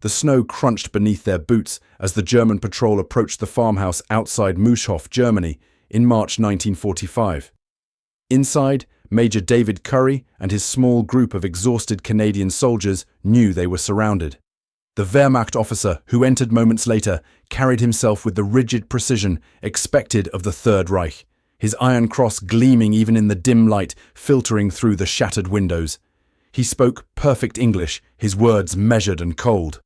The snow crunched beneath their boots as the German patrol approached the farmhouse outside Mooshof, Germany, in March 1945. Inside, Major David Curry and his small group of exhausted Canadian soldiers knew they were surrounded. The Wehrmacht officer, who entered moments later, carried himself with the rigid precision expected of the Third Reich, his iron cross gleaming even in the dim light filtering through the shattered windows. He spoke perfect English, his words measured and cold.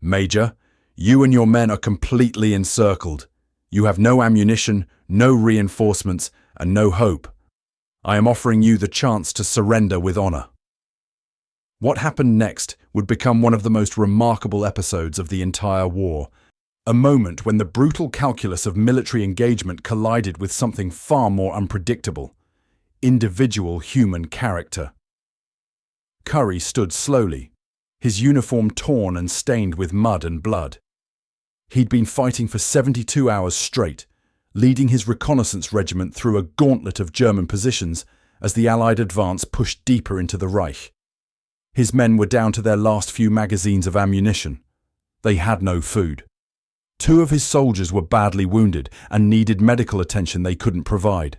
"Major, you and your men are completely encircled. You have no ammunition, no reinforcements, and no hope. I am offering you the chance to surrender with honor." What happened next would become one of the most remarkable episodes of the entire war, a moment when the brutal calculus of military engagement collided with something far more unpredictable: individual human character. Curry stood slowly, his uniform torn and stained with mud and blood. He'd been fighting for 72 hours straight, leading his reconnaissance regiment through a gauntlet of German positions as the Allied advance pushed deeper into the Reich. His men were down to their last few magazines of ammunition. They had no food. 2 of his soldiers were badly wounded and needed medical attention they couldn't provide.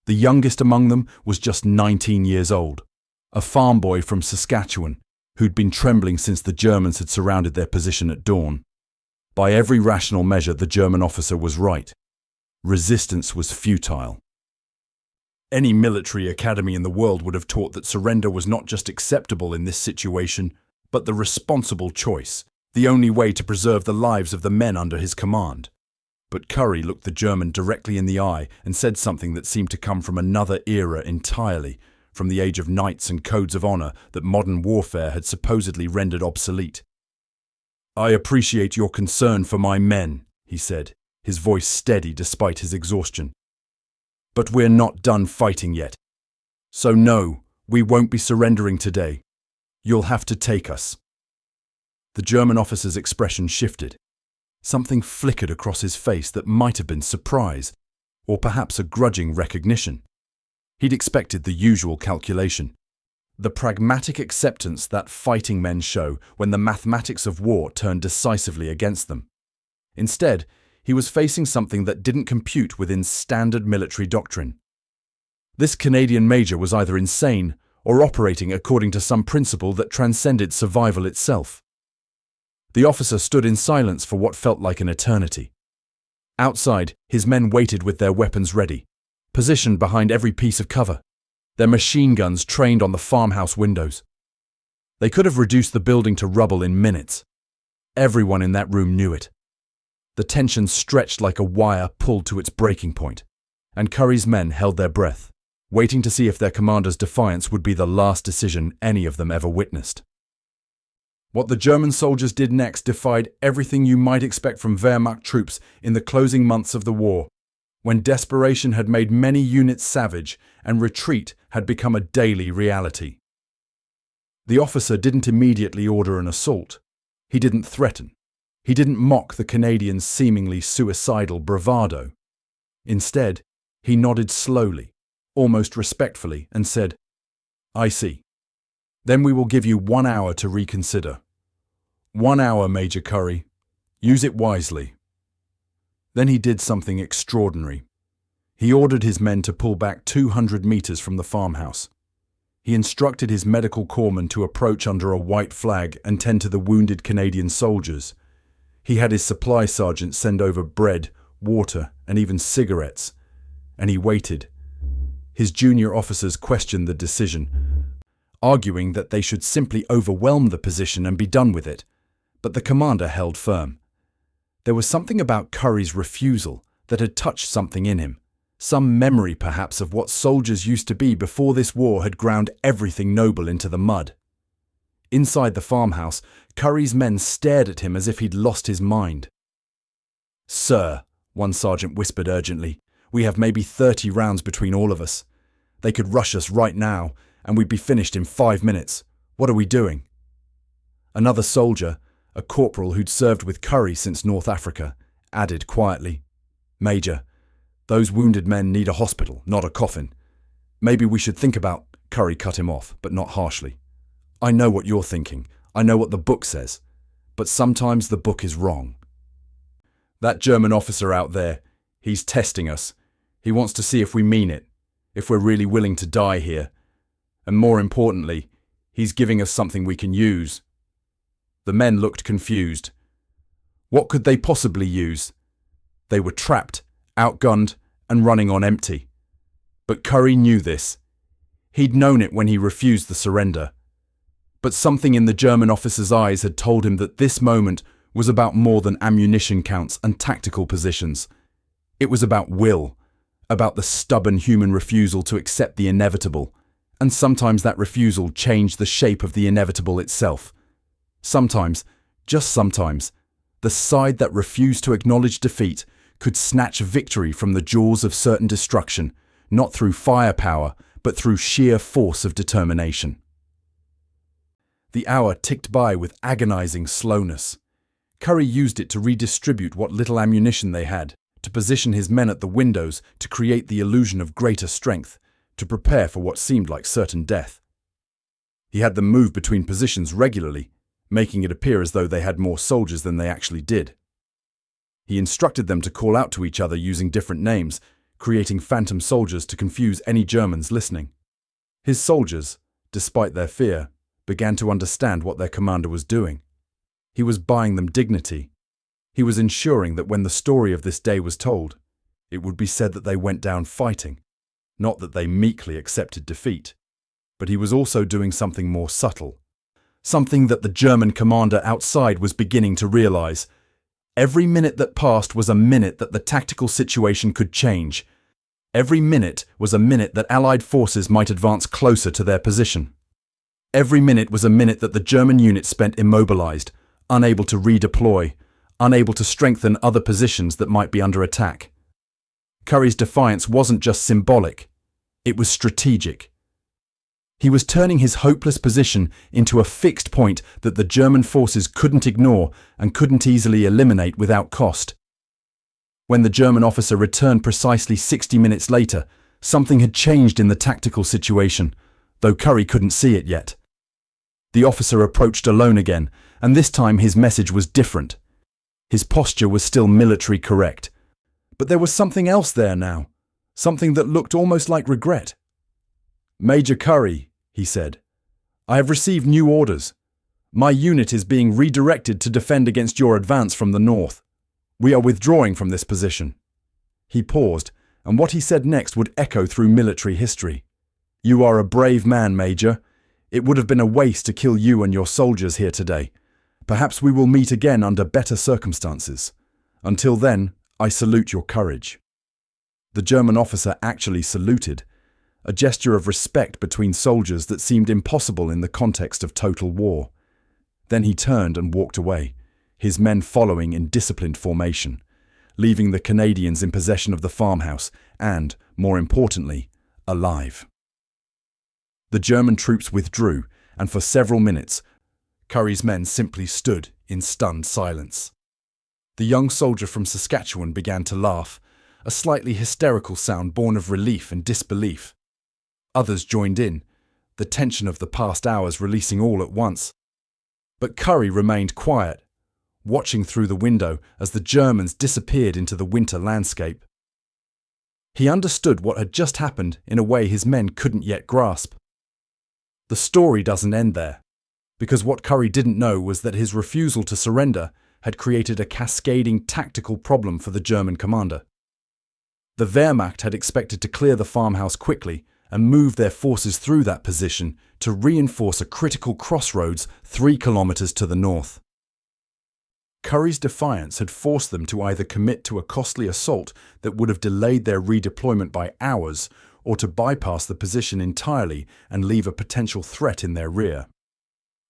The youngest among them was just 19 years old, a farm boy from Saskatchewan who'd been trembling since the Germans had surrounded their position at dawn. By every rational measure, the German officer was right. Resistance was futile. Any military academy in the world would have taught that surrender was not just acceptable in this situation, but the responsible choice, the only way to preserve the lives of the men under his command. But Curry looked the German directly in the eye and said something that seemed to come from another era entirely, from the age of knights and codes of honor that modern warfare had supposedly rendered obsolete. "I appreciate your concern for my men," he said, his voice steady despite his exhaustion. "But we're not done fighting yet. So no, we won't be surrendering today. You'll have to take us." The German officer's expression shifted. Something flickered across his face that might have been surprise, or perhaps a grudging recognition. He'd expected the usual calculation, the pragmatic acceptance that fighting men show when the mathematics of war turn decisively against them. Instead, he was facing something that didn't compute within standard military doctrine. This Canadian major was either insane or operating according to some principle that transcended survival itself. The officer stood in silence for what felt like an eternity. Outside, his men waited with their weapons ready, positioned behind every piece of cover, their machine guns trained on the farmhouse windows. They could have reduced the building to rubble in minutes. Everyone in that room knew it. The tension stretched like a wire pulled to its breaking point, and Curry's men held their breath, waiting to see if their commander's defiance would be the last decision any of them ever witnessed. What the German soldiers did next defied everything you might expect from Wehrmacht troops in the closing months of the war, when desperation had made many units savage and retreat had become a daily reality. The officer didn't immediately order an assault. He didn't threaten. He didn't mock the Canadians' seemingly suicidal bravado. Instead, he nodded slowly, almost respectfully, and said, "I see. Then we will give you 1 hour to reconsider. 1 hour, Major Curry. Use it wisely." Then he did something extraordinary. He ordered his men to pull back 200 meters from the farmhouse. He instructed his medical corpsmen to approach under a white flag and tend to the wounded Canadian soldiers. He had his supply sergeant send over bread, water, and even cigarettes. And he waited. His junior officers questioned the decision, arguing that they should simply overwhelm the position and be done with it. But the commander held firm. There was something about Curry's refusal that had touched something in him, some memory perhaps of what soldiers used to be before this war had ground everything noble into the mud. Inside the farmhouse, Curry's men stared at him as if he'd lost his mind. "Sir," one sergeant whispered urgently, "we have maybe 30 rounds between all of us. They could rush us right now, and we'd be finished in 5 minutes. What are we doing?" Another soldier, a corporal who'd served with Curry since North Africa, added quietly, "Major, those wounded men need a hospital, not a coffin. Maybe we should think about—" Curry cut him off, but not harshly. "I know what you're thinking. I know what the book says. but sometimes the book is wrong. That German officer out there, he's testing us. He wants to see if we mean it, if we're really willing to die here. And more importantly, he's giving us something we can use. The men looked confused. What could they possibly use? They were trapped, outgunned, and running on empty. But Curry knew this. He'd known it when he refused the surrender. But something in the German officer's eyes had told him that this moment was about more than ammunition counts and tactical positions. It was about will, about the stubborn human refusal to accept the inevitable, and sometimes that refusal changed the shape of the inevitable itself. Sometimes, just sometimes, the side that refused to acknowledge defeat could snatch victory from the jaws of certain destruction, not through firepower, but through sheer force of determination. The hour ticked by with agonizing slowness. Curry used it to redistribute what little ammunition they had, to position his men at the windows to create the illusion of greater strength, to prepare for what seemed like certain death. He had them move between positions regularly, making it appear as though they had more soldiers than they actually did. He instructed them to call out to each other using different names, creating phantom soldiers to confuse any Germans listening. His soldiers, despite their fear, began to understand what their commander was doing. He was buying them dignity. He was ensuring that when the story of this day was told, it would be said that they went down fighting, not that they meekly accepted defeat. But he was also doing something more subtle, something that the German commander outside was beginning to realize. Every minute that passed was a minute that the tactical situation could change. Every minute was a minute that Allied forces might advance closer to their position. Every minute was a minute that the German unit spent immobilized, unable to redeploy, unable to strengthen other positions that might be under attack. Curry's defiance wasn't just symbolic, it was strategic. He was turning his hopeless position into a fixed point that the German forces couldn't ignore and couldn't easily eliminate without cost. When the German officer returned precisely 60 minutes later, something had changed in the tactical situation, though Curry couldn't see it yet. The officer approached alone again, and this time his message was different. His posture was still military correct. But there was something else there now, something that looked almost like regret. "Major Curry," he said, "I have received new orders. My unit is being redirected to defend against your advance from the north. We are withdrawing from this position." He paused, and what he said next would echo through military history. "You are a brave man, Major. It would have been a waste to kill you and your soldiers here today. Perhaps we will meet again under better circumstances. Until then, I salute your courage." The German officer actually saluted, a gesture of respect between soldiers that seemed impossible in the context of total war. Then he turned and walked away, his men following in disciplined formation, leaving the Canadians in possession of the farmhouse and, more importantly, alive. The German troops withdrew, and for several minutes, Curry's men simply stood in stunned silence. The young soldier from Saskatchewan began to laugh, a slightly hysterical sound born of relief and disbelief. Others joined in, the tension of the past hours releasing all at once. But Curry remained quiet, watching through the window as the Germans disappeared into the winter landscape. He understood what had just happened in a way his men couldn't yet grasp. The story doesn't end there, because what Curry didn't know was that his refusal to surrender had created a cascading tactical problem for the German commander. The Wehrmacht had expected to clear the farmhouse quickly and move their forces through that position to reinforce a critical crossroads 3 kilometers to the north. Curry's defiance had forced them to either commit to a costly assault that would have delayed their redeployment by hours, or to bypass the position entirely and leave a potential threat in their rear.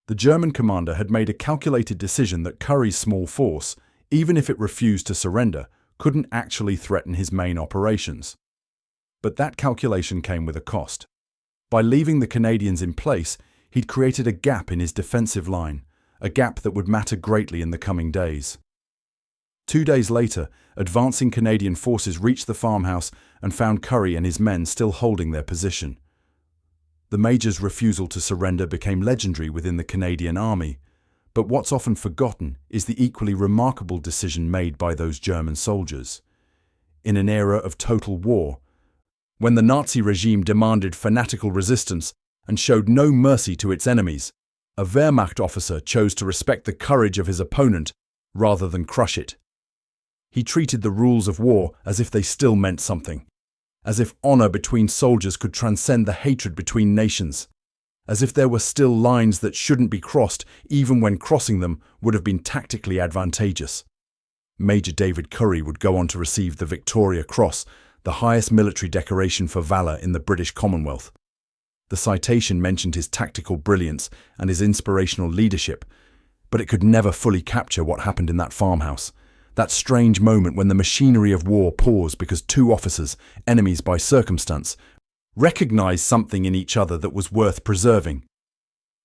The German commander had made a calculated decision that Curry's small force, even if it refused to surrender, couldn't actually threaten his main operations. But that calculation came with a cost. By leaving the Canadians in place, he'd created a gap in his defensive line, a gap that would matter greatly in the coming days. 2 days later, advancing Canadian forces reached the farmhouse and found Curry and his men still holding their position. The Major's refusal to surrender became legendary within the Canadian army, But what's often forgotten is the equally remarkable decision made by those German soldiers. In an era of total war, when the Nazi regime demanded fanatical resistance and showed no mercy to its enemies, a Wehrmacht officer chose to respect the courage of his opponent rather than crush it. He treated the rules of war as if they still meant something, as if honor between soldiers could transcend the hatred between nations, as if there were still lines that shouldn't be crossed even when crossing them would have been tactically advantageous. Major David Curry would go on to receive the Victoria Cross, the highest military decoration for valour in the British Commonwealth. The citation mentioned his tactical brilliance and his inspirational leadership, but it could never fully capture what happened in that farmhouse. That strange moment when the machinery of war paused because two officers, enemies by circumstance, recognized something in each other that was worth preserving.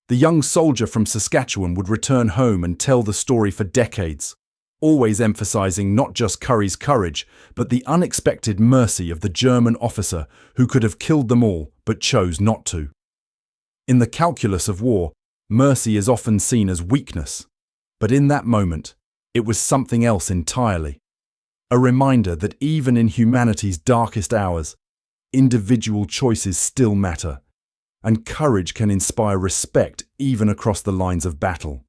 The young soldier from Saskatchewan would return home and tell the story for decades, always emphasizing not just Curry's courage, but the unexpected mercy of the German officer who could have killed them all but chose not to. In the calculus of war, mercy is often seen as weakness, but in that moment, it was something else entirely. A reminder that even in humanity's darkest hours, individual choices still matter, and courage can inspire respect even across the lines of battle.